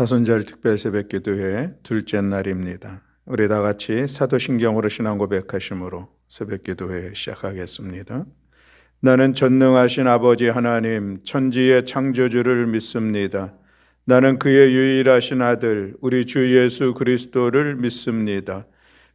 사순절 특별 새벽기도회 둘째 날입니다. 우리 다 같이 사도신경으로 신앙 고백하심으로 새벽기도회 시작하겠습니다. 나는 전능하신 아버지 하나님 천지의 창조주를 믿습니다. 나는 그의 유일하신 아들 우리 주 예수 그리스도를 믿습니다.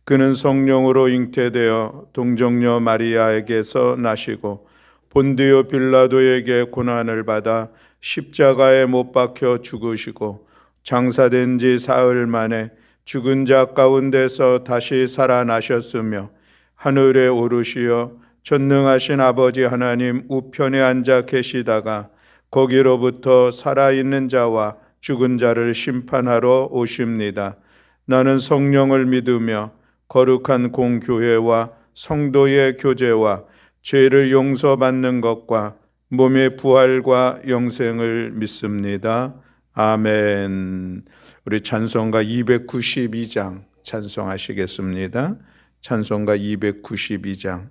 그는 성령으로 잉태되어 동정녀 마리아에게서 나시고 본디오 빌라도에게 고난을 받아 십자가에 못 박혀 죽으시고 장사된 지 사흘 만에 죽은 자 가운데서 다시 살아나셨으며 하늘에 오르시어 전능하신 아버지 하나님 우편에 앉아 계시다가 거기로부터 살아있는 자와 죽은 자를 심판하러 오십니다. 나는 성령을 믿으며 거룩한 공교회와 성도의 교제와 죄를 용서받는 것과 몸의 부활과 영생을 믿습니다. 아멘. 우리 찬송가 292장 찬송하시겠습니다. 찬송가 292장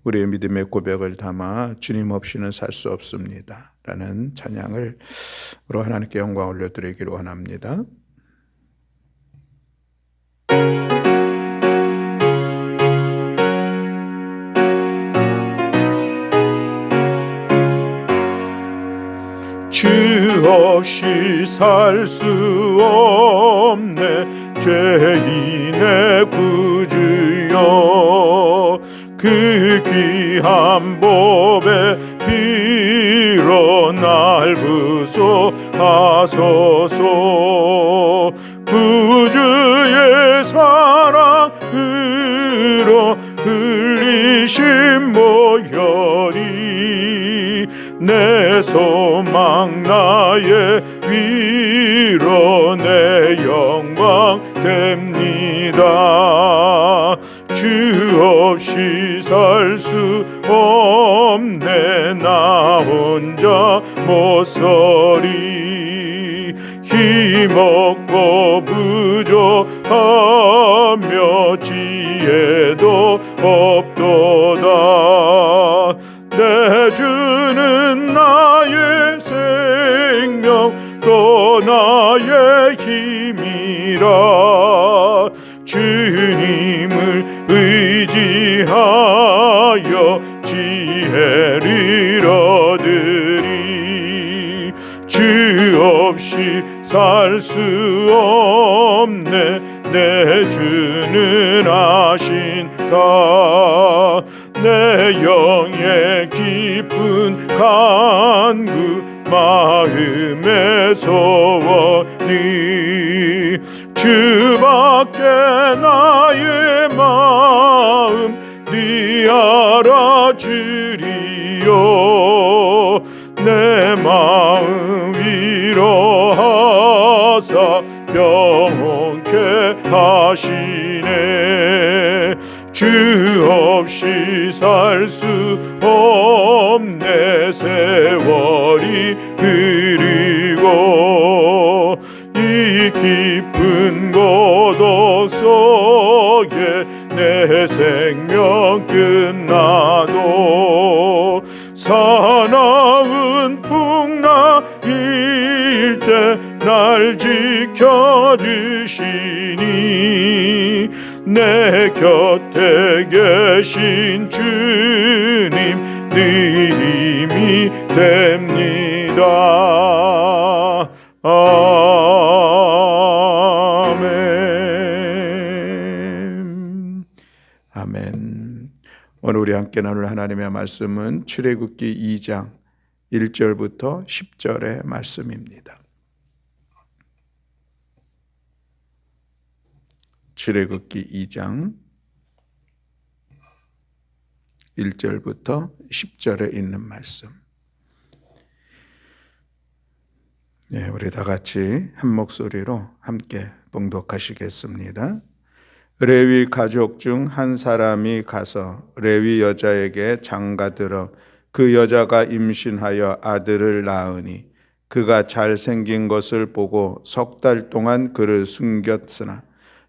우리의 믿음의 고백을 담아 주님 없이는 살 수 없습니다 라는 찬양을 하나님께 영광 올려드리기를 원합니다. 주 없이 살 수 없네 죄인의 구주여 그 귀한 법에 빌어 날 구속하소서 구주의 사랑으로 흘리신 모혈이 내 소망 나의 위로 내 영광 됩니다. 주 없이 살 수 없네 나 혼자 못 서리 힘없고 부족하며 지혜도 없도다. 내 주는 나의 생명 또 나의 힘이라 주님을 의지하여 지혜를 얻으리. 주 없이 살 수 없네 내 주는 아신다. 내 영의 깊은 간구 마음의 소원이 주밖에 나의 마음 네 알아주리요. 내 마음 위로하사 평온케 하시네. 주 없이 살 수 없네 세월이 흐르고 이 깊은 고독 속에 내 생명 끝나도 사나운 풍랑일 때 날 지켜주시니 내 곁에 계신 주님 네 힘이 됩니다. 아멘. 아멘. 오늘 우리 함께 나눌 하나님의 말씀은 출애굽기 2장 1절부터 10절의 말씀입니다. 출애굽기 2장 1절부터 10절에 있는 말씀. 네, 우리 다 같이 한 목소리로 함께 봉독하시겠습니다. 레위 가족 중 한 사람이 가서 레위 여자에게 장가들어 그 여자가 임신하여 아들을 낳으니 그가 잘생긴 것을 보고 3달 동안 그를 숨겼으나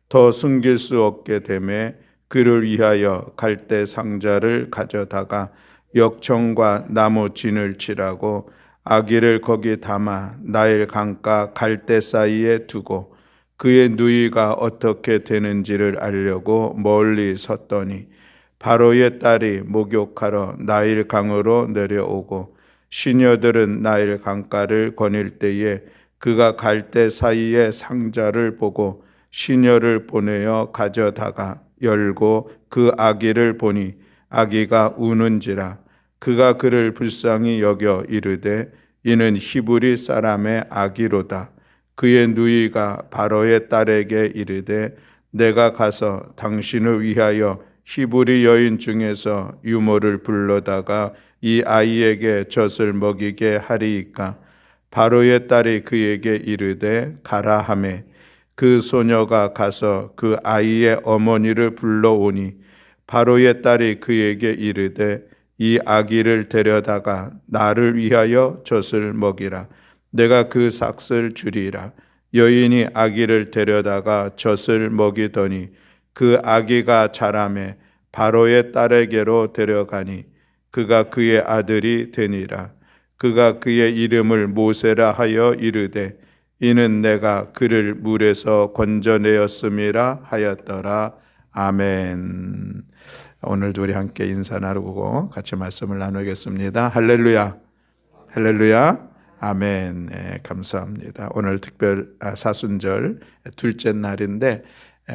더 숨길 수 없게 되매 그를 위하여 갈대 상자를 가져다가 역청과 나무 진을 칠하고 아기를 거기 담아 나일 강가 갈대 사이에 두고 그의 누이가 어떻게 되는지를 알려고 멀리 섰더니 바로의 딸이 목욕하러 나일 강으로 내려오고 시녀들은 나일 강가를 거닐 때에 그가 갈대 사이에 상자를 보고 시녀를 보내어 가져다가 열고 그 아기를 보니 아기가 우는지라 그가 그를 불쌍히 여겨 이르되 이는 히브리 사람의 아기로다. 그의 누이가 바로의 딸에게 이르되 내가 가서 당신을 위하여 히브리 여인 중에서 유모를 불러다가 이 아이에게 젖을 먹이게 하리이까. 바로의 딸이 그에게 이르되 가라 하매 그 소녀가 가서 그 아이의 어머니를 불러오니 바로의 딸이 그에게 이르되 이 아기를 데려다가 나를 위하여 젖을 먹이라. 내가 그 삭을 주리라. 여인이 아기를 데려다가 젖을 먹이더니 그 아기가 자라매 바로의 딸에게로 데려가니 그가 그의 아들이 되니라. 그가 그의 이름을 모세라 하여 이르되 이는 내가 그를 물에서 건져내었음이라 하였더라. 아멘. 오늘도 우리 함께 인사 나누고 같이 말씀을 나누겠습니다. 할렐루야. 할렐루야. 아멘. 네, 감사합니다. 오늘 특별 사순절 둘째 날인데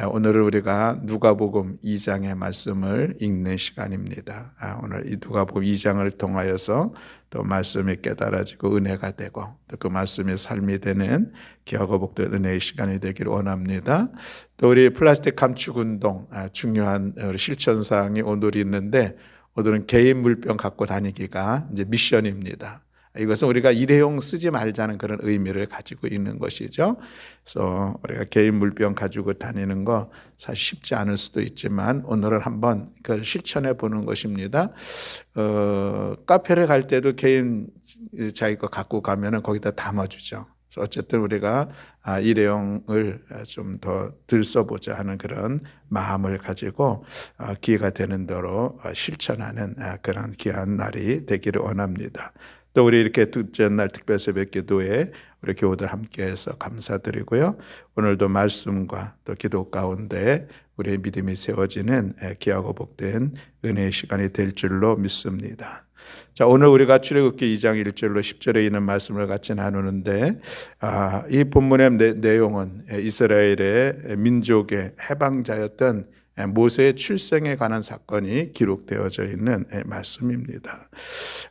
오늘은 우리가 누가복음 2장의 말씀을 읽는 시간입니다. 오늘 이 누가복음 2장을 통하여서 또 말씀이 깨달아지고 은혜가 되고 또 그 말씀이 삶이 되는 귀하고 복된 은혜의 시간이 되기를 원합니다. 또 우리 플라스틱 감축 운동 중요한 실천사항이 오늘 있는데 오늘은 개인 물병 갖고 다니기가 이제 미션입니다. 이것은 우리가 일회용 쓰지 말자는 그런 의미를 가지고 있는 것이죠. 그래서 우리가 개인 물병 가지고 다니는 거 사실 쉽지 않을 수도 있지만 오늘은 한번 그걸 실천해 보는 것입니다. 카페를 갈 때도 개인 자기 거 갖고 가면은 거기다 담아주죠. 그래서 어쨌든 우리가 일회용을 좀 더 덜 써보자 하는 그런 마음을 가지고 기회가 되는 대로 실천하는 그런 귀한 날이 되기를 원합니다. 또 우리 이렇게 둘째 날 특별 새벽 기도에 우리 교우들 함께해서 감사드리고요. 오늘도 말씀과 또 기도 가운데 우리의 믿음이 세워지는 귀하고 복된 은혜의 시간이 될 줄로 믿습니다. 자, 오늘 우리가 출애굽기 2장 1절로 10절에 있는 말씀을 같이 나누는데 이 본문의 내용은 이스라엘의 민족의 해방자였던 모세의 출생에 관한 사건이 기록되어져 있는 말씀입니다.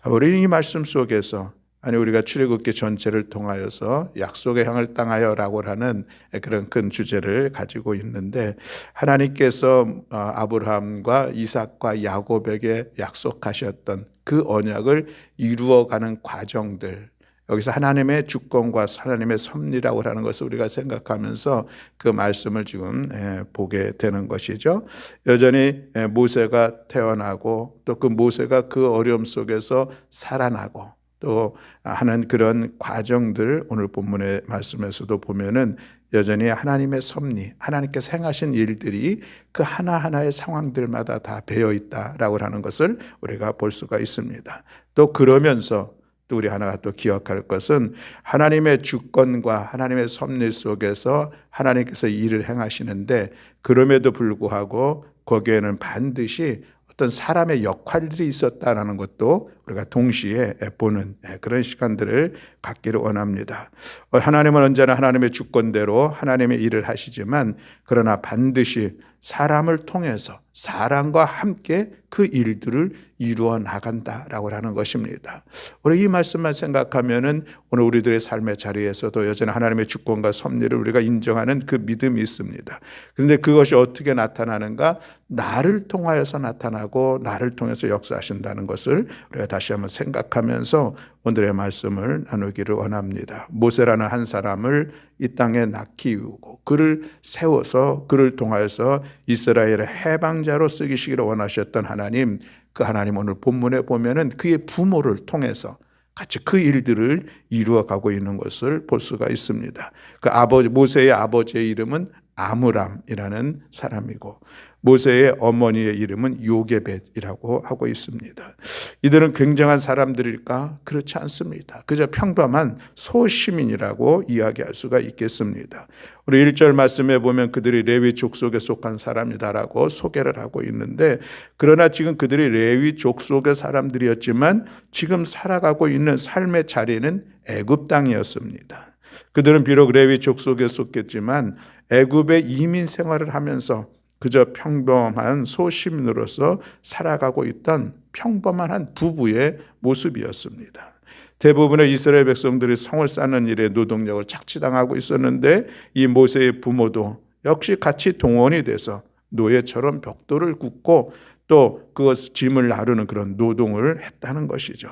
우리 이 말씀 속에서 우리가 출애굽기 전체를 통하여서 약속의 향을 땅하여라고 하는 그런 큰 주제를 가지고 있는데 하나님께서 아브라함과 이삭과 야곱에게 약속하셨던 그 언약을 이루어가는 과정들, 여기서 하나님의 주권과 하나님의 섭리라고 하는 것을 우리가 생각하면서 그 말씀을 지금 보게 되는 것이죠. 여전히 모세가 태어나고 또 그 모세가 그 어려움 속에서 살아나고 또 하는 그런 과정들 오늘 본문의 말씀에서도 보면은 여전히 하나님의 섭리, 하나님께서 행하신 일들이 그 하나하나의 상황들마다 다 배어 있다라고 하는 것을 우리가 볼 수가 있습니다. 또 그러면서 또 우리 하나가 또 기억할 것은 하나님의 주권과 하나님의 섭리 속에서 하나님께서 일을 행하시는데 그럼에도 불구하고 거기에는 반드시 어떤 사람의 역할들이 있었다는 것도 우리가 동시에 보는 그런 시간들을 갖기를 원합니다. 하나님은 언제나 하나님의 주권대로 하나님의 일을 하시지만 그러나 반드시 사람을 통해서 사람과 함께 그 일들을 이루어 나간다라고 하는 것입니다. 우리 이 말씀만 생각하면은 오늘 우리들의 삶의 자리에서도 여전히 하나님의 주권과 섭리를 우리가 인정하는 그 믿음이 있습니다. 그런데 그것이 어떻게 나타나는가? 나를 통하여서 나타나고 나를 통해서 역사하신다는 것을 우리가 다시 한번 생각하면서 오늘의 말씀을 나누기를 원합니다. 모세라는 한 사람을 이 땅에 낳기우고 그를 세워서 그를 통하여서 이스라엘의 해방자로 쓰기시기를 원하셨던 하나님, 그 하나님 오늘 본문에 보면은 그의 부모를 통해서 같이 그 일들을 이루어가고 있는 것을 볼 수가 있습니다. 그 모세의 아버지의 이름은 아므람이라는 사람이고 모세의 어머니의 이름은 요게벳이라고 하고 있습니다. 이들은 굉장한 사람들일까? 그렇지 않습니다. 그저 평범한 소시민이라고 이야기할 수가 있겠습니다. 우리 1절 말씀에 보면 그들이 레위 족속에 속한 사람이다라고 소개를 하고 있는데, 그러나 지금 그들이 레위 족속의 사람들이었지만 지금 살아가고 있는 삶의 자리는 애굽 땅이었습니다. 그들은 비록 레위 족속에 속했지만 애굽의 이민 생활을 하면서 그저 평범한 소시민으로서 살아가고 있던 평범한 한 부부의 모습이었습니다. 대부분의 이스라엘 백성들이 성을 쌓는 일에 노동력을 착취당하고 있었는데 이 모세의 부모도 역시 같이 동원이 돼서 노예처럼 벽돌을 굽고 또 그것 짐을 나르는 그런 노동을 했다는 것이죠.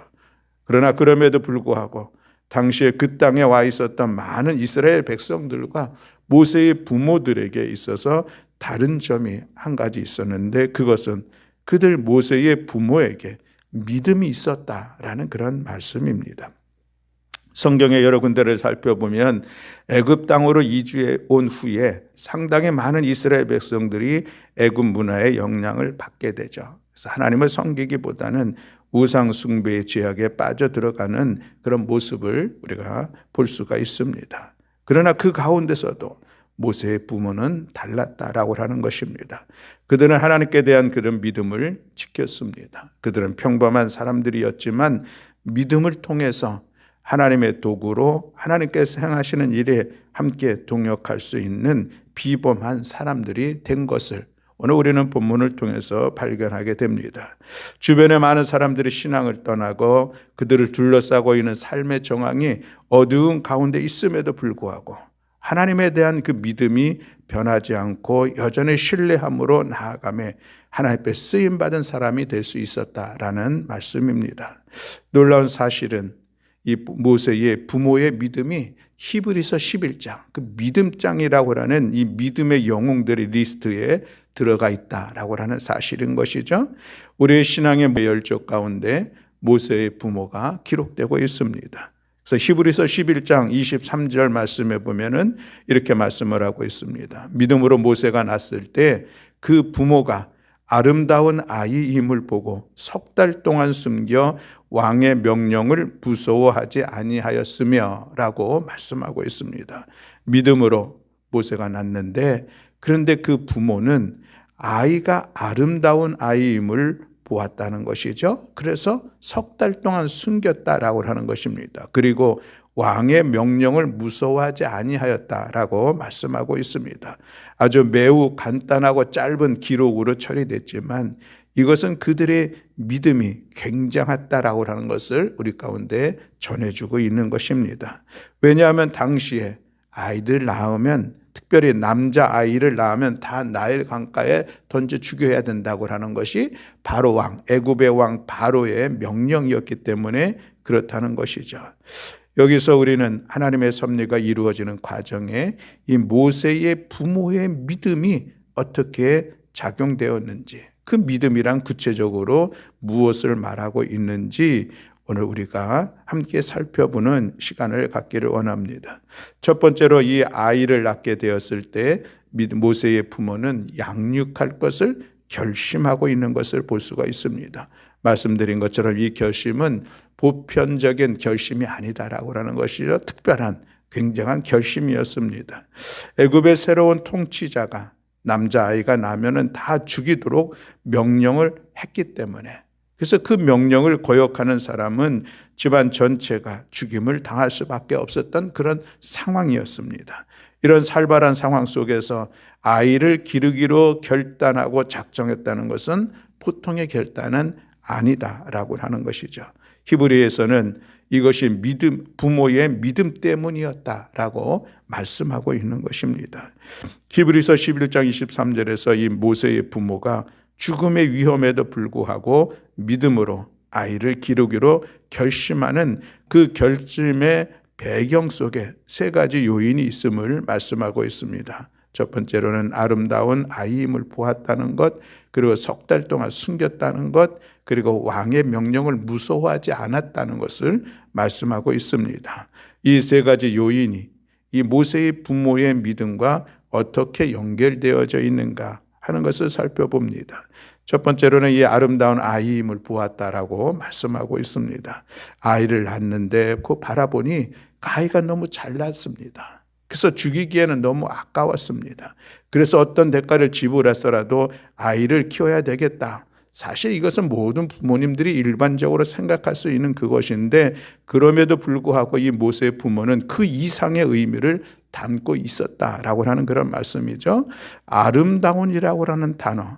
그러나 그럼에도 불구하고 당시에 그 땅에 와 있었던 많은 이스라엘 백성들과 모세의 부모들에게 있어서 다른 점이 한 가지 있었는데, 그것은 그들 모세의 부모에게 믿음이 있었다라는 그런 말씀입니다. 성경의 여러 군데를 살펴보면 애굽 땅으로 이주해 온 후에 상당히 많은 이스라엘 백성들이 애굽 문화의 영향을 받게 되죠. 그래서 하나님을 섬기기보다는 우상 숭배의 죄악에 빠져 들어가는 그런 모습을 우리가 볼 수가 있습니다. 그러나 그 가운데서도 모세의 부모는 달랐다라고 하는 것입니다. 그들은 하나님께 대한 그런 믿음을 지켰습니다. 그들은 평범한 사람들이었지만 믿음을 통해서 하나님의 도구로 하나님께서 행하시는 일에 함께 동역할 수 있는 비범한 사람들이 된 것을 오늘 우리는 본문을 통해서 발견하게 됩니다. 주변에 많은 사람들이 신앙을 떠나고 그들을 둘러싸고 있는 삶의 정황이 어두운 가운데 있음에도 불구하고 하나님에 대한 그 믿음이 변하지 않고 여전히 신뢰함으로 나아가며 하나님 앞에 쓰임받은 사람이 될 수 있었다라는 말씀입니다. 놀라운 사실은 이 모세의 부모의 믿음이 히브리서 11장, 그 믿음장이라고 하는 이 믿음의 영웅들의 리스트에 들어가 있다라고 하는 사실인 것이죠. 우리의 신앙의 열조 가운데 모세의 부모가 기록되고 있습니다. 그래서 히브리서 11장 23절 말씀에 보면은 이렇게 말씀을 하고 있습니다. 믿음으로 모세가 낳았을 때 그 부모가 아름다운 아이임을 보고 석 달 동안 숨겨 왕의 명령을 무서워하지 아니하였으며 라고 말씀하고 있습니다. 믿음으로 모세가 낳았는데, 그런데 그 부모는 아이가 아름다운 아이임을 보았다는 것이죠. 그래서 석 달 동안 숨겼다라고 하는 것입니다. 그리고 왕의 명령을 무서워하지 아니하였다라고 말씀하고 있습니다. 아주 매우 간단하고 짧은 기록으로 처리됐지만 이것은 그들의 믿음이 굉장했다라고 하는 것을 우리 가운데 전해주고 있는 것입니다. 왜냐하면 당시에 아이들 낳으면, 특별히 남자아이를 낳으면 다 나일 강가에 던져 죽여야 된다고 하는 것이 바로 왕, 애굽의 왕 바로의 명령이었기 때문에 그렇다는 것이죠. 여기서 우리는 하나님의 섭리가 이루어지는 과정에 이 모세의 부모의 믿음이 어떻게 작용되었는지, 그 믿음이란 구체적으로 무엇을 말하고 있는지 오늘 우리가 함께 살펴보는 시간을 갖기를 원합니다. 첫 번째로 이 아이를 낳게 되었을 때 모세의 부모는 양육할 것을 결심하고 있는 것을 볼 수가 있습니다. 말씀드린 것처럼 이 결심은 보편적인 결심이 아니다라고 하는 것이죠. 특별한 굉장한 결심이었습니다. 애굽의 새로운 통치자가 남자아이가 나면은 다 죽이도록 명령을 했기 때문에, 그래서 그 명령을 거역하는 사람은 집안 전체가 죽임을 당할 수밖에 없었던 그런 상황이었습니다. 이런 살벌한 상황 속에서 아이를 기르기로 결단하고 작정했다는 것은 보통의 결단은 아니다라고 하는 것이죠. 히브리에서는 이것이 부모의 믿음 때문이었다라고 말씀하고 있는 것입니다. 히브리서 11장 23절에서 이 모세의 부모가 죽음의 위험에도 불구하고 믿음으로 아이를 기르기로 결심하는 그 결심의 배경 속에 세 가지 요인이 있음을 말씀하고 있습니다. 첫 번째로는 아름다운 아이임을 보았다는 것, 그리고 석 달 동안 숨겼다는 것, 그리고 왕의 명령을 무서워하지 않았다는 것을 말씀하고 있습니다. 이 세 가지 요인이 이 모세의 부모의 믿음과 어떻게 연결되어져 있는가 하는 것을 살펴봅니다. 첫 번째로는 이 아름다운 아이임을 보았다라고 말씀하고 있습니다. 아이를 낳는데 그 바라보니 그 아이가 너무 잘났습니다. 그래서 죽이기에는 너무 아까웠습니다. 그래서 어떤 대가를 지불해서라도 아이를 키워야 되겠다. 사실 이것은 모든 부모님들이 일반적으로 생각할 수 있는 그것인데, 그럼에도 불구하고 이 모세의 부모는 그 이상의 의미를 담고 있었다라고 하는 그런 말씀이죠. 아름다운이라고 하는 단어,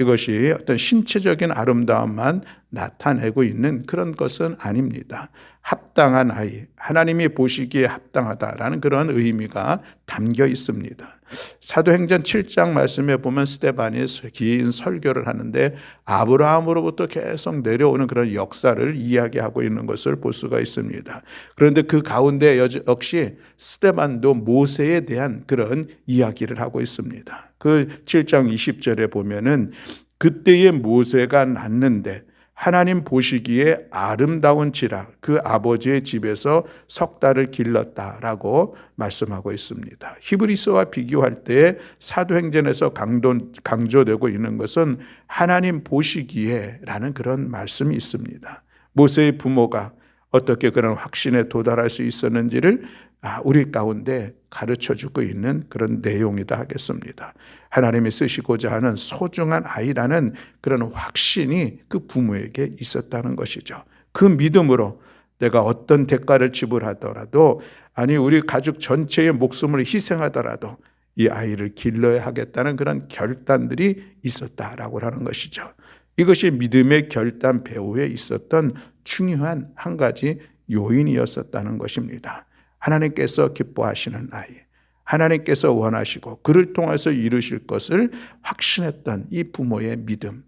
이것이 어떤 신체적인 아름다움만 나타내고 있는 그런 것은 아닙니다. 합당한 아이, 하나님이 보시기에 합당하다라는 그런 의미가 담겨 있습니다. 사도행전 7장 말씀에 보면 스데반이 긴 설교를 하는데 아브라함으로부터 계속 내려오는 그런 역사를 이야기하고 있는 것을 볼 수가 있습니다. 그런데 그 가운데 역시 스데반도 모세에 대한 그런 이야기를 하고 있습니다. 그 7장 20절에 보면은 그때의 모세가 낳는데 하나님 보시기에 아름다운지라 그 아버지의 집에서 석 달을 길렀다라고 말씀하고 있습니다. 히브리서와 비교할 때 사도행전에서 강조되고 있는 것은 하나님 보시기에라는 그런 말씀이 있습니다. 모세의 부모가 어떻게 그런 확신에 도달할 수 있었는지를 우리 가운데 가르쳐주고 있는 그런 내용이다 하겠습니다. 하나님이 쓰시고자 하는 소중한 아이라는 그런 확신이 그 부모에게 있었다는 것이죠. 그 믿음으로 내가 어떤 대가를 지불하더라도, 아니 우리 가족 전체의 목숨을 희생하더라도 이 아이를 길러야 하겠다는 그런 결단들이 있었다라고 하는 것이죠. 이것이 믿음의 결단 배후에 있었던 중요한 한 가지 요인이었었다는 것입니다. 하나님께서 기뻐하시는 아이, 하나님께서 원하시고 그를 통해서 이루실 것을 확신했던 이 부모의 믿음,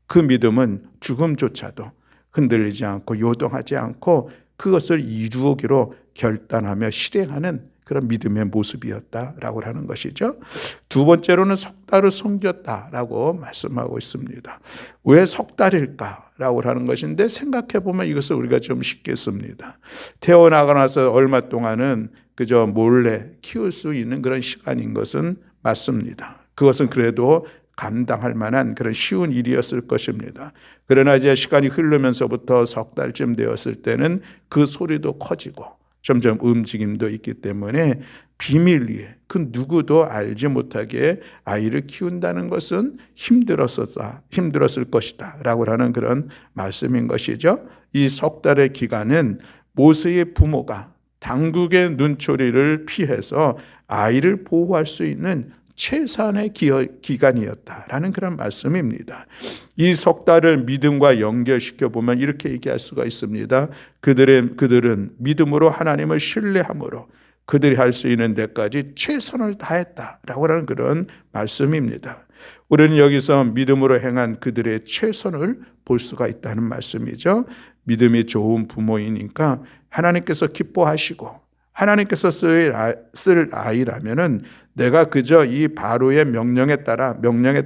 그 믿음은 죽음조차도 흔들리지 않고 요동하지 않고 그것을 이루기로 결단하며 실행하는 그런 믿음의 모습이었다라고 하는 것이죠. 두 번째로는 석 달을 섬겼다라고 말씀하고 있습니다. 왜 석 달일까라고 하는 것인데, 생각해 보면 이것을 우리가 좀 쉽겠습니다. 태어나고 나서 얼마 동안은 그저 몰래 키울 수 있는 그런 시간인 것은 맞습니다. 그것은 그래도 감당할 만한 그런 쉬운 일이었을 것입니다. 그러나 이제 시간이 흐르면서부터 석 달쯤 되었을 때는 그 소리도 커지고 점점 움직임도 있기 때문에 비밀리에 그 누구도 알지 못하게 아이를 키운다는 것은 힘들었을 것이다 라고 하는 그런 말씀인 것이죠. 이 석 달의 기간은 모세의 부모가 당국의 눈초리를 피해서 아이를 보호할 수 있는 최선의 기간이었다라는 그런 말씀입니다. 이 석 달을 믿음과 연결시켜 보면 이렇게 얘기할 수가 있습니다. 그들은 믿음으로 하나님을 신뢰함으로 그들이 할 수 있는 데까지 최선을 다했다라고 하는 그런 말씀입니다. 우리는 여기서 믿음으로 행한 그들의 최선을 볼 수가 있다는 말씀이죠. 믿음이 좋은 부모이니까 하나님께서 기뻐하시고 하나님께서 쓸 아이라면은 내가 그저 이 바로의 명령에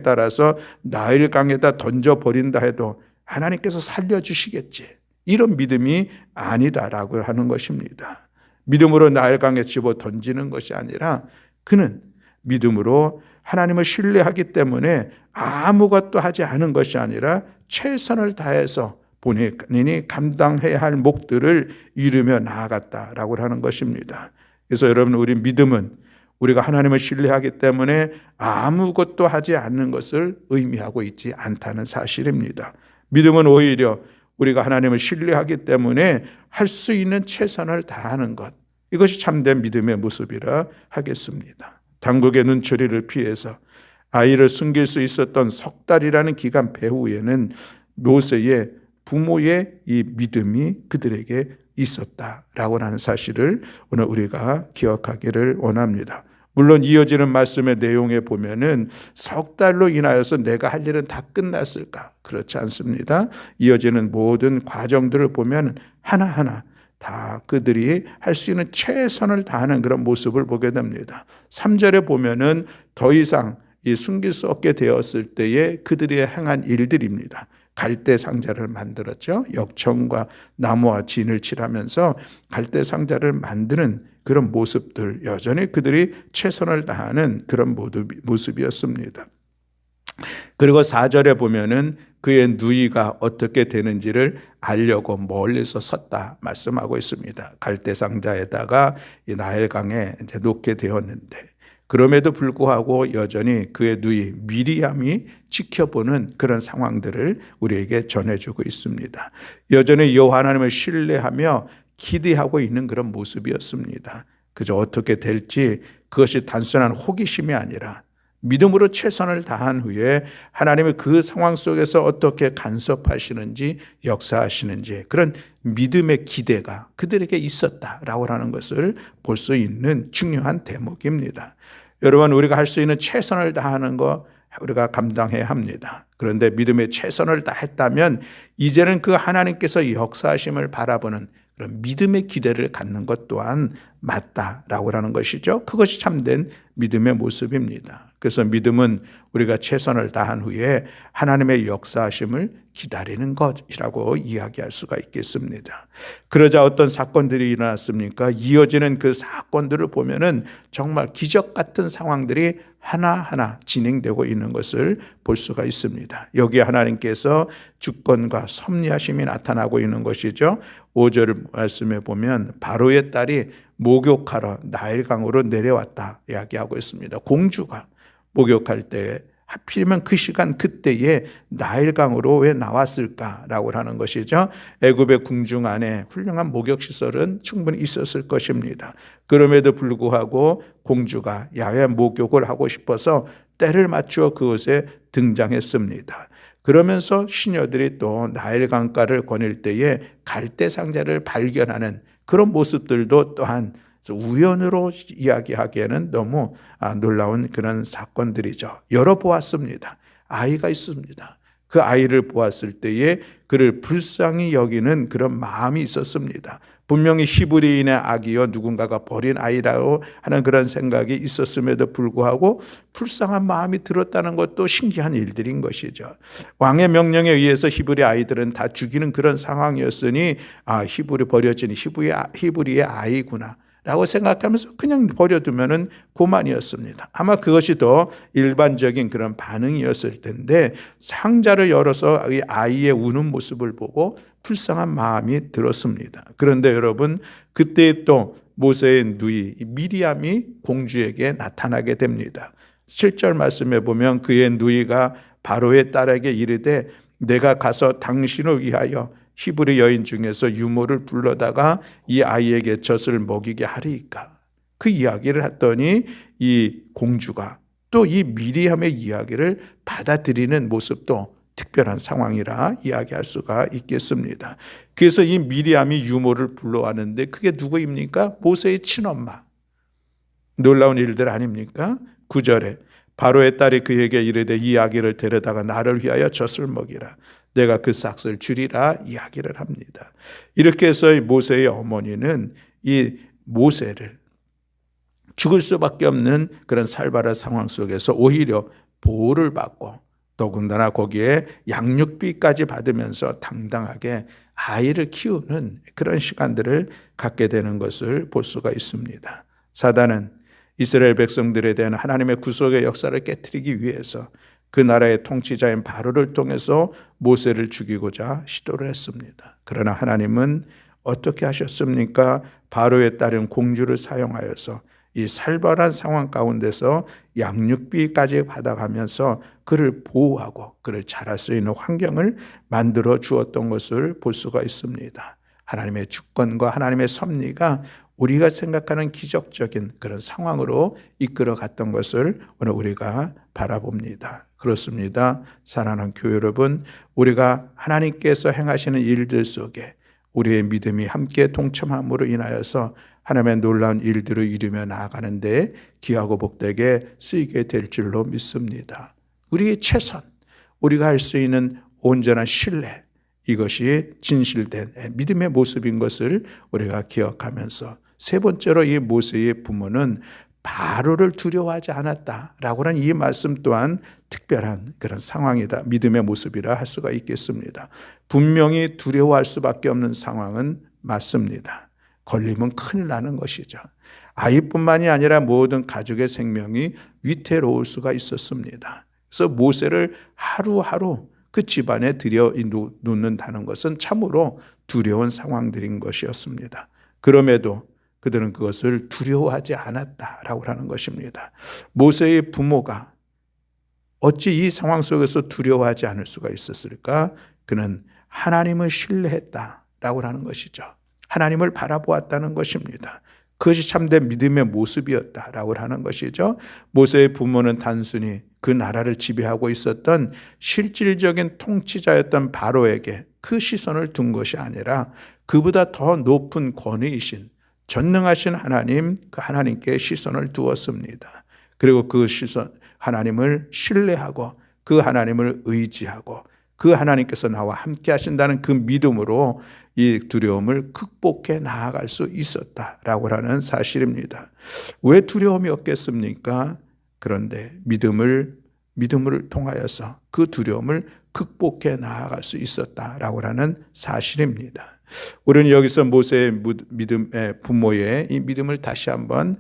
따라서 나일강에다 던져버린다 해도 하나님께서 살려주시겠지, 이런 믿음이 아니다라고 하는 것입니다. 믿음으로 나일강에 집어 던지는 것이 아니라 그는 믿음으로 하나님을 신뢰하기 때문에 아무것도 하지 않은 것이 아니라 최선을 다해서 본인이 감당해야 할 몫들을 이루며 나아갔다라고 하는 것입니다. 그래서 여러분, 우리 믿음은 우리가 하나님을 신뢰하기 때문에 아무것도 하지 않는 것을 의미하고 있지 않다는 사실입니다. 믿음은 오히려 우리가 하나님을 신뢰하기 때문에 할 수 있는 최선을 다하는 것, 이것이 참된 믿음의 모습이라 하겠습니다. 당국의 눈초리를 피해서 아이를 숨길 수 있었던 석 달이라는 기간 배후에는 모세의 부모의 이 믿음이 그들에게 있었다라고 하는 사실을 오늘 우리가 기억하기를 원합니다. 물론 이어지는 말씀의 내용에 보면은 석 달로 인하여서 내가 할 일은 다 끝났을까? 그렇지 않습니다. 이어지는 모든 과정들을 보면 하나하나 다 그들이 할 수 있는 최선을 다하는 그런 모습을 보게 됩니다. 3절에 보면은 더 이상 이 숨길 수 없게 되었을 때에 그들이 행한 일들입니다. 갈대 상자를 만들었죠. 역청과 나무와 진을 칠하면서 갈대 상자를 만드는 그런 모습들, 여전히 그들이 최선을 다하는 그런 모습이었습니다. 그리고 4절에 보면은 그의 누이가 어떻게 되는지를 알려고 멀리서 섰다 말씀하고 있습니다. 갈대상자에다가 이 나일강에 이제 놓게 되었는데, 그럼에도 불구하고 여전히 그의 누이 미리암이 지켜보는 그런 상황들을 우리에게 전해주고 있습니다. 여전히 여호와 하나님을 신뢰하며 기대하고 있는 그런 모습이었습니다. 그저 어떻게 될지, 그것이 단순한 호기심이 아니라 믿음으로 최선을 다한 후에 하나님의 그 상황 속에서 어떻게 간섭하시는지, 역사하시는지, 그런 믿음의 기대가 그들에게 있었다라고 하는 것을 볼 수 있는 중요한 대목입니다. 여러분, 우리가 할 수 있는 최선을 다하는 거 우리가 감당해야 합니다. 그런데 믿음의 최선을 다했다면 이제는 그 하나님께서 역사하심을 바라보는 그런 믿음의 기대를 갖는 것 또한 맞다라고 하는 것이죠. 그것이 참된 믿음의 모습입니다. 그래서 믿음은 우리가 최선을 다한 후에 하나님의 역사하심을 기다리는 것이라고 이야기할 수가 있겠습니다. 그러자 어떤 사건들이 일어났습니까? 이어지는 그 사건들을 보면은 정말 기적 같은 상황들이 하나하나 진행되고 있는 것을 볼 수가 있습니다. 여기에 하나님께서 주권과 섭리하심이 나타나고 있는 것이죠. 5절 말씀에 보면 바로의 딸이 목욕하러 나일강으로 내려왔다 이야기하고 있습니다. 공주가 목욕할 때 하필이면 그 시간 그때에 나일강으로 왜 나왔을까라고 하는 것이죠. 애굽의 궁중 안에 훌륭한 목욕시설은 충분히 있었을 것입니다. 그럼에도 불구하고 공주가 야외 목욕을 하고 싶어서 때를 맞추어 그곳에 등장했습니다. 그러면서 시녀들이 또 나일강가를 거닐 때에 갈대상자를 발견하는 그런 모습들도 또한 우연으로 이야기하기에는 너무 놀라운 그런 사건들이죠. 열어보았습니다. 아이가 있습니다. 그 아이를 보았을 때에 그를 불쌍히 여기는 그런 마음이 있었습니다. 분명히 히브리인의 아기여 누군가가 버린 아이라고 하는 그런 생각이 있었음에도 불구하고 불쌍한 마음이 들었다는 것도 신기한 일들인 것이죠. 왕의 명령에 의해서 히브리 아이들은 다 죽이는 그런 상황이었으니 히브리 버려진 히브리의 아이구나 라고 생각하면서 그냥 버려두면은 그만이었습니다. 아마 그것이 더 일반적인 그런 반응이었을 텐데, 상자를 열어서 이 아이의 우는 모습을 보고 불쌍한 마음이 들었습니다. 그런데 여러분, 그때 또 모세의 누이 미리암이 공주에게 나타나게 됩니다. 7절 말씀에 보면 그의 누이가 바로의 딸에게 이르되 내가 가서 당신을 위하여 히브리 여인 중에서 유모를 불러다가 이 아이에게 젖을 먹이게 하리이까. 그 이야기를 했더니 이 공주가 또 이 미리암의 이야기를 받아들이는 모습도 특별한 상황이라 이야기할 수가 있겠습니다. 그래서 이 미리암이 유모를 불러왔는데 그게 누구입니까? 모세의 친엄마. 놀라운 일들 아닙니까? 9절에 바로의 딸이 그에게 이르되 이 아기를 데려다가 나를 위하여 젖을 먹이라. 내가 그 싹을 주리라 이야기를 합니다. 이렇게 해서 모세의 어머니는 이 모세를 죽을 수밖에 없는 그런 살벌한 상황 속에서 오히려 보호를 받고 더군다나 거기에 양육비까지 받으면서 당당하게 아이를 키우는 그런 시간들을 갖게 되는 것을 볼 수가 있습니다. 사단은 이스라엘 백성들에 대한 하나님의 구속의 역사를 깨트리기 위해서 그 나라의 통치자인 바로를 통해서 모세를 죽이고자 시도를 했습니다. 그러나 하나님은 어떻게 하셨습니까? 바로의 딸인 공주를 사용하여서 이 살벌한 상황 가운데서 양육비까지 받아가면서 그를 보호하고 그를 자랄 수 있는 환경을 만들어 주었던 것을 볼 수가 있습니다. 하나님의 주권과 하나님의 섭리가 우리가 생각하는 기적적인 그런 상황으로 이끌어 갔던 것을 오늘 우리가 바라봅니다. 그렇습니다. 사랑하는 교회 여러분, 우리가 하나님께서 행하시는 일들 속에 우리의 믿음이 함께 동참함으로 인하여서 하나님의 놀라운 일들을 이루며 나아가는데 귀하고 복되게 쓰이게 될 줄로 믿습니다. 우리의 최선, 우리가 할 수 있는 온전한 신뢰, 이것이 진실된 믿음의 모습인 것을 우리가 기억하면서, 세 번째로 이 모세의 부모는 바로를 두려워하지 않았다라고 하는 이 말씀 또한 특별한 그런 상황이다, 믿음의 모습이라 할 수가 있겠습니다. 분명히 두려워할 수밖에 없는 상황은 맞습니다. 걸리면 큰일 나는 것이죠. 아이뿐만이 아니라 모든 가족의 생명이 위태로울 수가 있었습니다. 그래서 모세를 하루하루 그 집안에 들여놓는다는 것은 참으로 두려운 상황들인 것이었습니다. 그럼에도 그들은 그것을 두려워하지 않았다라고 하는 것입니다. 모세의 부모가 어찌 이 상황 속에서 두려워하지 않을 수가 있었을까? 그는 하나님을 신뢰했다라고 하는 것이죠. 하나님을 바라보았다는 것입니다. 그것이 참된 믿음의 모습이었다라고 하는 것이죠. 모세의 부모는 단순히 그 나라를 지배하고 있었던 실질적인 통치자였던 바로에게 그 시선을 둔 것이 아니라 그보다 더 높은 권위이신 전능하신 하나님, 그 하나님께 시선을 두었습니다. 그리고 그 시선, 하나님을 신뢰하고 그 하나님을 의지하고 그 하나님께서 나와 함께 하신다는 그 믿음으로 이 두려움을 극복해 나아갈 수 있었다라고 하는 사실입니다. 왜 두려움이 없겠습니까? 그런데 믿음을 통하여서 그 두려움을 극복해 나아갈 수 있었다라고 하는 사실입니다. 우리는 여기서 모세의 믿음의 부모의 이 믿음을 다시 한번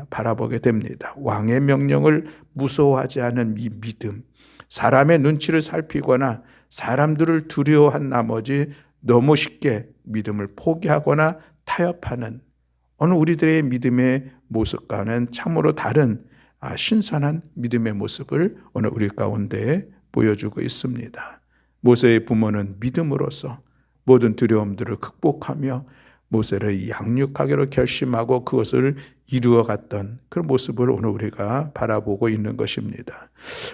바라보게 됩니다. 왕의 명령을 무서워하지 않은 이 믿음, 사람의 눈치를 살피거나 사람들을 두려워한 나머지 너무 쉽게 믿음을 포기하거나 타협하는 오늘 우리들의 믿음의 모습과는 참으로 다른 신선한 믿음의 모습을 오늘 우리 가운데 보여주고 있습니다. 모세의 부모는 믿음으로써 모든 두려움들을 극복하며 모세를 양육하기로 결심하고 그것을 이루어갔던 그런 모습을 오늘 우리가 바라보고 있는 것입니다.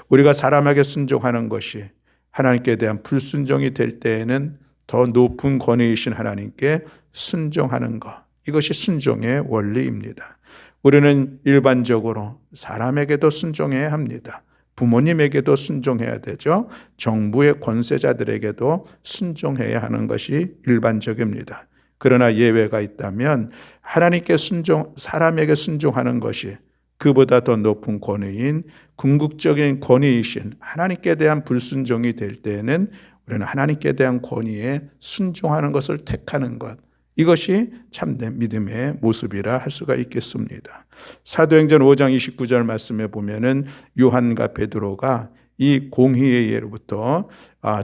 우리가 사람에게 순종하는 것이 하나님께 대한 불순종이 될 때에는 더 높은 권위이신 하나님께 순종하는 것, 이것이 순종의 원리입니다. 우리는 일반적으로 사람에게도 순종해야 합니다. 부모님에게도 순종해야 되죠. 정부의 권세자들에게도 순종해야 하는 것이 일반적입니다. 그러나 예외가 있다면 하나님께 사람에게 순종하는 것이 그보다 더 높은 권위인 궁극적인 권위이신 하나님께 대한 불순종이 될 때에는 우리는 하나님께 대한 권위에 순종하는 것을 택하는 것, 이것이 참된 믿음의 모습이라 할 수가 있겠습니다. 사도행전 5장 29절 말씀에 보면은 요한과 베드로가 이 공의의 예로부터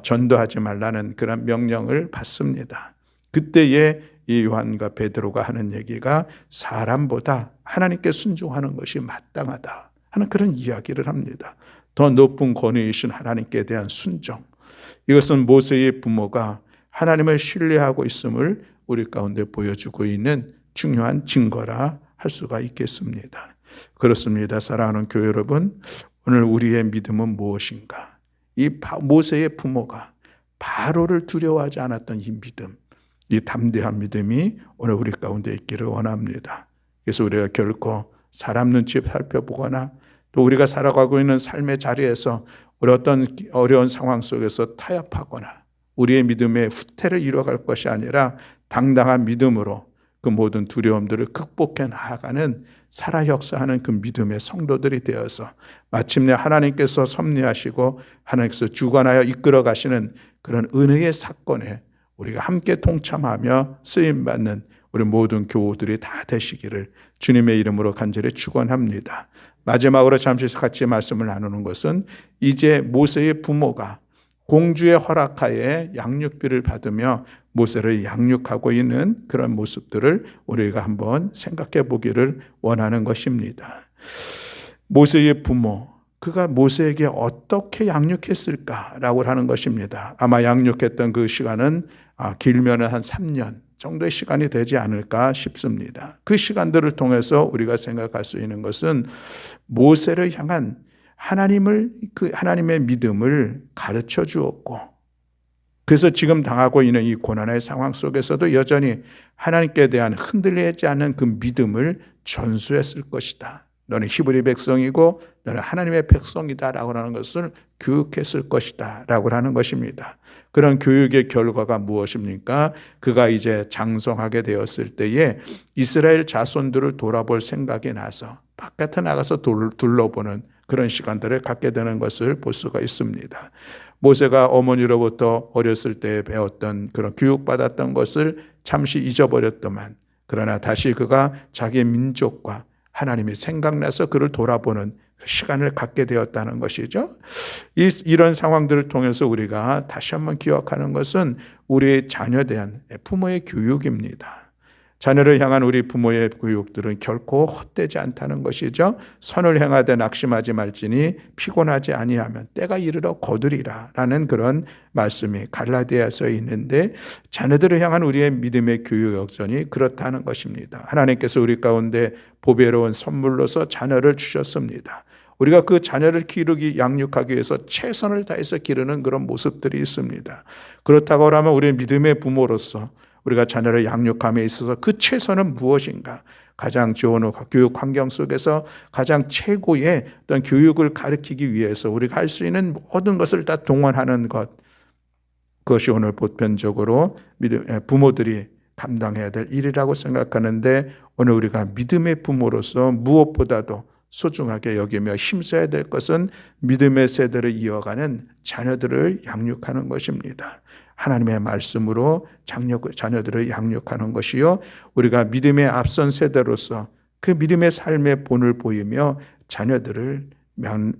전도하지 말라는 그런 명령을 받습니다. 그때에 이 요한과 베드로가 하는 얘기가 사람보다 하나님께 순종하는 것이 마땅하다 하는 그런 이야기를 합니다. 더 높은 권위이신 하나님께 대한 순종, 이것은 모세의 부모가 하나님을 신뢰하고 있음을 우리 가운데 보여주고 있는 중요한 증거라 할 수가 있겠습니다. 그렇습니다. 사랑하는 교회 여러분, 오늘 우리의 믿음은 무엇인가? 이 모세의 부모가 바로를 두려워하지 않았던 이 믿음, 이 담대한 믿음이 오늘 우리 가운데 있기를 원합니다. 그래서 우리가 결코 사람 눈치 살펴보거나 또 우리가 살아가고 있는 삶의 자리에서 우리 어떤 어려운 상황 속에서 타협하거나 우리의 믿음의 후퇴를 이뤄갈 것이 아니라 당당한 믿음으로 그 모든 두려움들을 극복해 나아가는 살아 역사하는 그 믿음의 성도들이 되어서 마침내 하나님께서 섭리하시고 하나님께서 주관하여 이끌어 가시는 그런 은혜의 사건에 우리가 함께 동참하며 쓰임받는 우리 모든 교우들이 다 되시기를 주님의 이름으로 간절히 축원합니다. 마지막으로 잠시 같이 말씀을 나누는 것은 이제 모세의 부모가 공주의 허락하에 양육비를 받으며 모세를 양육하고 있는 그런 모습들을 우리가 한번 생각해 보기를 원하는 것입니다. 모세의 부모, 그가 모세에게 어떻게 양육했을까라고 하는 것입니다. 아마 양육했던 그 시간은 길면 한 3년 정도의 시간이 되지 않을까 싶습니다. 그 시간들을 통해서 우리가 생각할 수 있는 것은 모세를 향한 하나님의 믿음을 가르쳐 주었고, 그래서 지금 당하고 있는 이 고난의 상황 속에서도 여전히 하나님께 대한 흔들리지 않는 그 믿음을 전수했을 것이다. 너는 히브리 백성이고 너는 하나님의 백성이다 라고 하는 것을 교육했을 것이다 라고 하는 것입니다. 그런 교육의 결과가 무엇입니까? 그가 이제 장성하게 되었을 때에 이스라엘 자손들을 돌아볼 생각이 나서 바깥에 나가서 둘러보는 그런 시간들을 갖게 되는 것을 볼 수가 있습니다. 모세가 어머니로부터 어렸을 때 배웠던 그런 교육받았던 것을 잠시 잊어버렸더만 그러나 다시 그가 자기 민족과 하나님이 생각나서 그를 돌아보는 시간을 갖게 되었다는 것이죠. 이런 상황들을 통해서 우리가 다시 한번 기억하는 것은 우리의 자녀에 대한 부모의 교육입니다. 자녀를 향한 우리 부모의 교육들은 결코 헛되지 않다는 것이죠. 선을 행하되 낙심하지 말지니 피곤하지 아니하면 때가 이르러 거두리라 라는 그런 말씀이 갈라디아서에 있는데, 자녀들을 향한 우리의 믿음의 교육 역전이 그렇다는 것입니다. 하나님께서 우리 가운데 보배로운 선물로서 자녀를 주셨습니다. 우리가 그 자녀를 기르기 양육하기 위해서 최선을 다해서 기르는 그런 모습들이 있습니다. 그렇다고 하면 우리 믿음의 부모로서 우리가 자녀를 양육함에 있어서 그 최선은 무엇인가? 가장 좋은 교육 환경 속에서 가장 최고의 어떤 교육을 가르치기 위해서 우리가 할 수 있는 모든 것을 다 동원하는 것, 그것이 오늘 보편적으로 부모들이 감당해야 될 일이라고 생각하는데, 오늘 우리가 믿음의 부모로서 무엇보다도 소중하게 여기며 힘써야 될 것은 믿음의 세대를 이어가는 자녀들을 양육하는 것입니다. 하나님의 말씀으로 자녀들을 양육하는 것이요, 우리가 믿음의 앞선 세대로서 그 믿음의 삶의 본을 보이며 자녀들을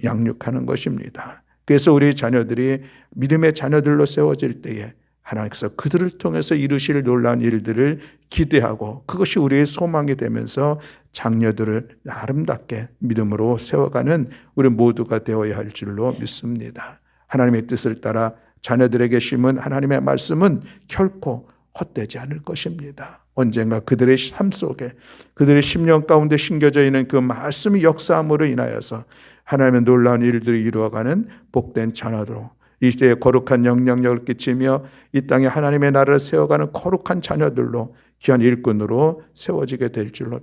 양육하는 것입니다. 그래서 우리 자녀들이 믿음의 자녀들로 세워질 때에 하나님께서 그들을 통해서 이루실 놀라운 일들을 기대하고 그것이 우리의 소망이 되면서 장녀들을 아름답게 믿음으로 세워가는 우리 모두가 되어야 할 줄로 믿습니다. 하나님의 뜻을 따라 자녀들에게 심은 하나님의 말씀은 결코 헛되지 않을 것입니다. 언젠가 그들의 삶 속에, 그들의 심령 가운데 심겨져 있는 그 말씀이 역사함으로 인하여서 하나님의 놀라운 일들을 이루어가는 복된 자녀들로, 이 시대에 거룩한 영향력을 끼치며 이 땅에 하나님의 나라를 세워가는 거룩한 자녀들로, 귀한 일꾼으로 세워지게 될 줄로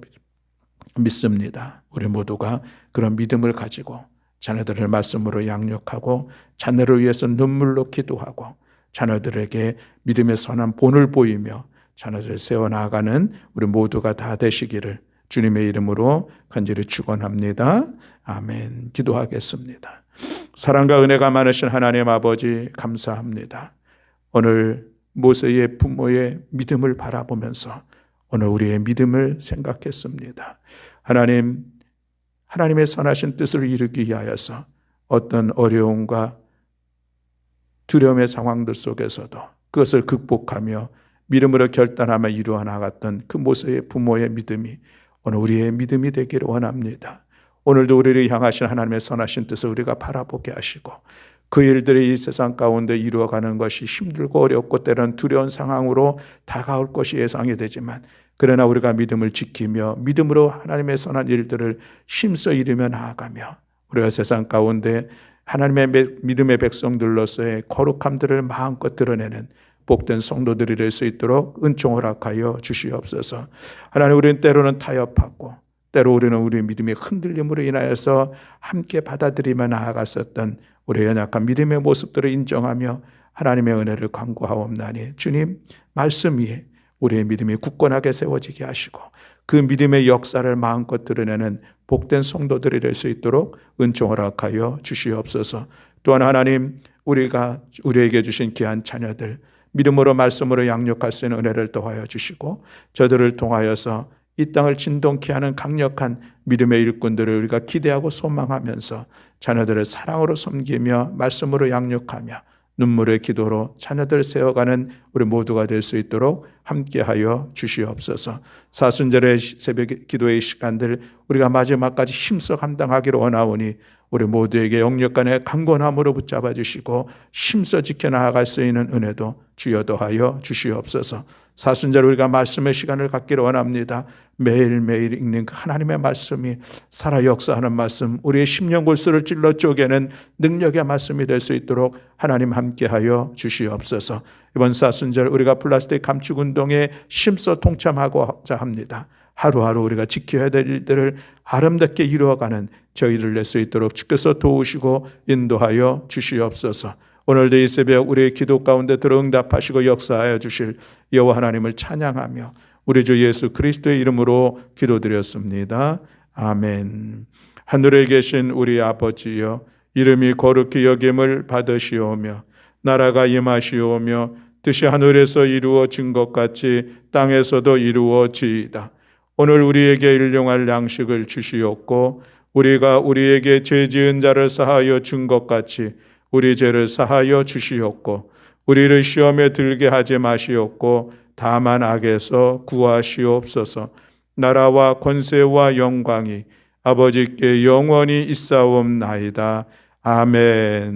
믿습니다. 우리 모두가 그런 믿음을 가지고 자녀들을 말씀으로 양육하고 자녀를 위해서 눈물로 기도하고 자녀들에게 믿음의 선한 본을 보이며 자녀들을 세워나가는 우리 모두가 다 되시기를 주님의 이름으로 간절히 축원합니다. 아멘. 기도하겠습니다. 사랑과 은혜가 많으신 하나님 아버지, 감사합니다. 오늘 모세의 부모의 믿음을 바라보면서 오늘 우리의 믿음을 생각했습니다. 하나님의 선하신 뜻을 이루기 위하여서 어떤 어려움과 두려움의 상황들 속에서도 그것을 극복하며 믿음으로 결단하며 이루어 나갔던 그 모세의 부모의 믿음이 오늘 우리의 믿음이 되기를 원합니다. 오늘도 우리를 향하신 하나님의 선하신 뜻을 우리가 바라보게 하시고 그 일들이 이 세상 가운데 이루어가는 것이 힘들고 어렵고 때로는 두려운 상황으로 다가올 것이 예상이 되지만, 그러나 우리가 믿음을 지키며 믿음으로 하나님의 선한 일들을 힘써 이루며 나아가며 우리가 세상 가운데 하나님의 믿음의 백성들로서의 거룩함들을 마음껏 드러내는 복된 성도들이 될 수 있도록 은총 허락하여 주시옵소서. 하나님, 우리는 때로는 타협하고 때로 우리는 우리의 믿음의 흔들림으로 인하여서 함께 받아들이며 나아갔었던 우리의 연약한 믿음의 모습들을 인정하며 하나님의 은혜를 간구하옵나니, 주님 말씀 위에 우리의 믿음이 굳건하게 세워지게 하시고 그 믿음의 역사를 마음껏 드러내는 복된 성도들이 될 수 있도록 은총 허락하여 주시옵소서. 또한 하나님, 우리에게 주신 귀한 자녀들 믿음으로 말씀으로 양육할 수 있는 은혜를 더하여 주시고 저들을 통하여서 이 땅을 진동케 하는 강력한 믿음의 일꾼들을 우리가 기대하고 소망하면서 자녀들을 사랑으로 섬기며 말씀으로 양육하며 눈물의 기도로 자녀들을 세워가는 우리 모두가 될 수 있도록 함께하여 주시옵소서. 사순절의 새벽 기도의 시간들 우리가 마지막까지 힘써 감당하기를 원하오니 우리 모두에게 영육간의 강건함으로 붙잡아 주시고 힘써 지켜나갈 수 있는 은혜도 주여 더하여 주시옵소서. 사순절 우리가 말씀의 시간을 갖기를 원합니다. 매일매일 읽는 그 하나님의 말씀이 살아 역사하는 말씀, 우리의 심령 골수를 찔러 쪼개는 능력의 말씀이 될 수 있도록 하나님 함께하여 주시옵소서. 이번 사순절 우리가 플라스틱 감축 운동에 힘써 동참하고자 합니다. 하루하루 우리가 지켜야 될 일들을 아름답게 이루어가는 저희를 낼 수 있도록 주께서 도우시고 인도하여 주시옵소서. 오늘도 이 새벽 우리의 기도 가운데 들어 응답하시고 역사하여 주실 여호와 하나님을 찬양하며 우리 주 예수 그리스도의 이름으로 기도드렸습니다. 아멘. 하늘에 계신 우리 아버지여, 이름이 거룩히 여김을 받으시오며 나라가 임하시오며 뜻이 하늘에서 이루어진 것 같이 땅에서도 이루어지이다. 오늘 우리에게 일용할 양식을 주시옵고 우리가 우리에게 죄 지은 자를 사하여 준 것 같이 우리 죄를 사하여 주시옵고 우리를 시험에 들게 하지 마시옵고 다만 악에서 구하시옵소서. 나라와 권세와 영광이 아버지께 영원히 있사옵나이다. 아멘.